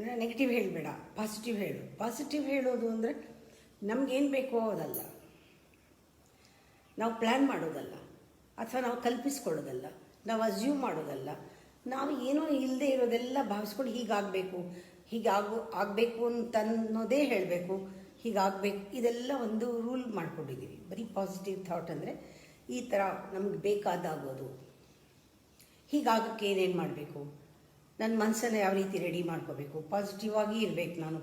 ಅಂದರೆ ನೆಗೆಟಿವ್ ಹೇಳಬೇಡ, ಪಾಸಿಟಿವ್ ಹೇಳು. ಪಾಸಿಟಿವ್ ಹೇಳೋದು ಅಂದರೆ ನಮಗೇನು ಬೇಕೋ ಅದಲ್ಲ, ನಾವು ಪ್ಲ್ಯಾನ್ ಮಾಡೋದಲ್ಲ, ಅಥವಾ ನಾವು ಕಲ್ಪಿಸ್ಕೊಳ್ಳೋದಲ್ಲ, ನಾವು ಅಸ್ಯೂಮ್ ಮಾಡೋದಲ್ಲ. ನಾವು ಏನೋ ಇಲ್ಲದೆ ಇರೋದೆಲ್ಲ ಭಾವಿಸ್ಕೊಂಡು ಆಗಬೇಕು ಅಂತ ಅನ್ನೋದೇ ಹೇಳಬೇಕು, ಹೀಗಾಗಬೇಕು. ಇದೆಲ್ಲ ಒಂದು ರೂಲ್ ಮಾಡ್ಕೊಂಡಿದ್ದೀವಿ. ಬರೀ ಪಾಸಿಟಿವ್ ಥಾಟ್ ಅಂದರೆ ಈ ಥರ ನಮ್ಗೆ ಬೇಕಾದಾಗೋದು. ಹೀಗಾಗಕ್ಕೆ ಏನೇನು ಮಾಡಬೇಕು, ನನ್ನ ಮನಸ್ಸನ್ನು ಯಾವ ರೀತಿ ರೆಡಿ ಮಾಡ್ಕೋಬೇಕು, ಪಾಸಿಟಿವ್ ಆಗಿ ಇರಬೇಕು. ನಾನು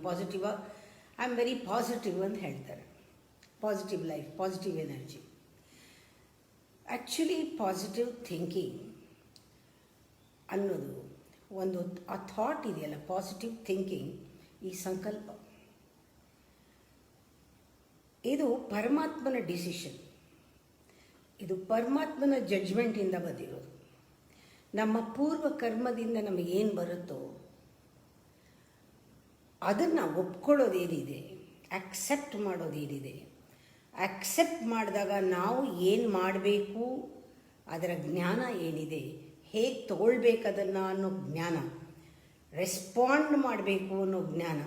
ಐ ಆಮ್ ವೆರಿ ಪಾಸಿಟಿವ್ ಅಂತ ಹೇಳ್ತಾರೆ. Positive life, positive energy. Actually positive thinking ಅನ್ನೋದು ಒಂದು ಆ ಥಾಟ್ ಇದೆಯಲ್ಲ, ಪಾಸಿಟಿವ್ ಥಿಂಕಿಂಗ್, ಈ ಸಂಕಲ್ಪ, ಇದು ಪರಮಾತ್ಮನ ಡಿಸಿಷನ್. ಇದು ಪರಮಾತ್ಮನ ಜಡ್ಜ್ಮೆಂಟಿಂದ ಬಂದಿರೋದು. ನಮ್ಮ ಪೂರ್ವ ಕರ್ಮದಿಂದ ನಮಗೇನು ಬರುತ್ತೋ ಅದನ್ನು ಒಪ್ಕೊಳ್ಳೋದೇನಿದೆ, ಆಕ್ಸೆಪ್ಟ್ ಮಾಡೋದೇನಿದೆ, ಆಕ್ಸೆಪ್ಟ್ ಮಾಡಿದಾಗ ನಾವು ಏನು ಮಾಡಬೇಕು, ಅದರ ಜ್ಞಾನ ಏನಿದೆ, ಹೇಗೆ ತಗೊಳ್ಬೇಕದನ್ನು ಅನ್ನೋ ಜ್ಞಾನ, ರೆಸ್ಪಾಂಡ್ ಮಾಡಬೇಕು ಅನ್ನೋ ಜ್ಞಾನ,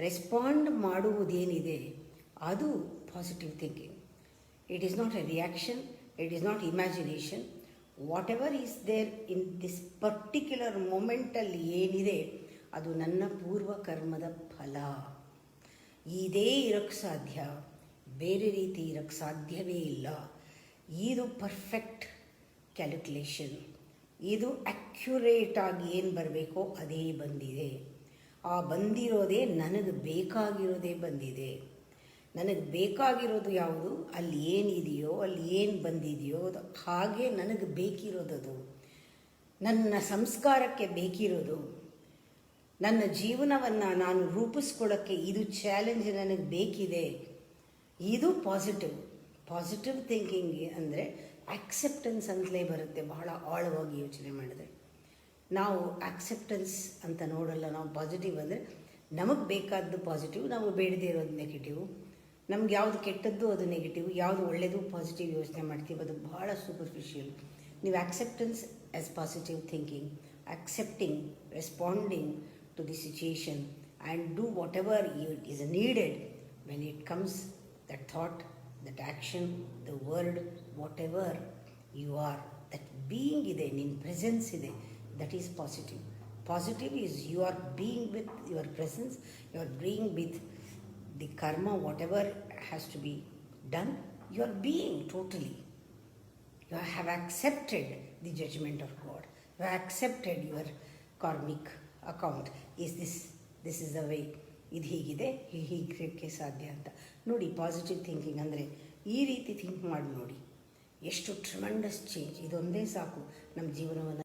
ರೆಸ್ಪಾಂಡ್ ಮಾಡುವುದೇನಿದೆ ಅದು positive thinking. It is not a reaction, it is not imagination. Whatever is there in this particular ಮೊಮೆಂಟಲ್ಲಿ ಏನಿದೆ ಅದು ನನ್ನ ಪೂರ್ವ ಕರ್ಮದ ಫಲ. ಇದೇ ಇರೋಕ್ಕೆ ಸಾಧ್ಯ, ಬೇರೆ ರೀತಿ ಇರೋಕ್ಕೆ ಸಾಧ್ಯವೇ ಇಲ್ಲ. ಇದು ಪರ್ಫೆಕ್ಟ್ ಕ್ಯಾಲ್ಕುಲೇಷನ್. ಇದು ಅಕ್ಯುರೇಟಾಗಿ ಏನು ಬರಬೇಕೋ ಅದೇ ಬಂದಿದೆ. ಆ ಬಂದಿರೋದೇ ನನಗೆ ಬೇಕಾಗಿರೋದೇ ಬಂದಿದೆ. ನನಗೆ ಬೇಕಾಗಿರೋದು ಯಾವುದು, ಅಲ್ಲಿ ಏನಿದೆಯೋ, ಅಲ್ಲಿ ಏನು ಬಂದಿದೆಯೋ ಅದು ಹಾಗೆ ನನಗೆ ಬೇಕಿರೋದದು. ನನ್ನ ಸಂಸ್ಕಾರಕ್ಕೆ ಬೇಕಿರೋದು, ನನ್ನ ಜೀವನವನ್ನು ನಾನು ರೂಪಿಸ್ಕೊಳ್ಳೋಕ್ಕೆ ಇದು ಚಾಲೆಂಜ್ ನನಗೆ ಬೇಕಿದೆ. ಇದು ಪಾಸಿಟಿವ್ ಥಿಂಕಿಂಗ್ ಅಂದರೆ ಆಕ್ಸೆಪ್ಟೆನ್ಸ್ ಅಂತಲೇ ಬರುತ್ತೆ. ಬಹಳ ಆಳವಾಗಿ ಯೋಚನೆ ಮಾಡಿದ್ರೆ ನಾವು ಆಕ್ಸೆಪ್ಟೆನ್ಸ್ ಅಂತ ನೋಡಲ್ಲ. ನಾವು ಪಾಸಿಟಿವ್ ಅಂದರೆ ನಮಗೆ ಬೇಕಾದ್ದು ಪಾಸಿಟಿವ್, ನಮಗೆ ಬೇಡದೇ ಇರೋದು ನೆಗೆಟಿವ್. ನಮ್ಗೆ ಯಾವುದು ಕೆಟ್ಟದ್ದು ಅದು ನೆಗೆಟಿವ್, ಯಾವುದು ಒಳ್ಳೆಯದು ಪಾಸಿಟಿವ್ ಯೋಚನೆ ಮಾಡ್ತೀವಿ, ಅದು ಬಹಳ ಸೂಪರ್ಫಿಷಿಯಲ್. ನೀವು acceptance as positive thinking, accepting, responding to the situation and do whatever is needed when it comes, that thought, that action, the word, whatever you are, that being ide, in presence ide, that is positive. Positive is you are being with your presence, you are being with the karma, whatever has to be done, you are being totally. You have accepted the judgment of God. You have accepted your karmic account. This is the way. ಇದು ಹೀಗಿದೆ, ಹೀಗೆ ಸಾಧ್ಯ ಅಂತ ನೋಡಿ. Positive thinking ಅಂದರೆ ಈ ರೀತಿ think ಮಾಡಿ ನೋಡಿ, ಎಷ್ಟು ಟ್ರಿಮೆಂಡಸ್ ಚೇಂಜ್. ಇದೊಂದೇ ಸಾಕು ನಮ್ಮ ಜೀವನವನ್ನು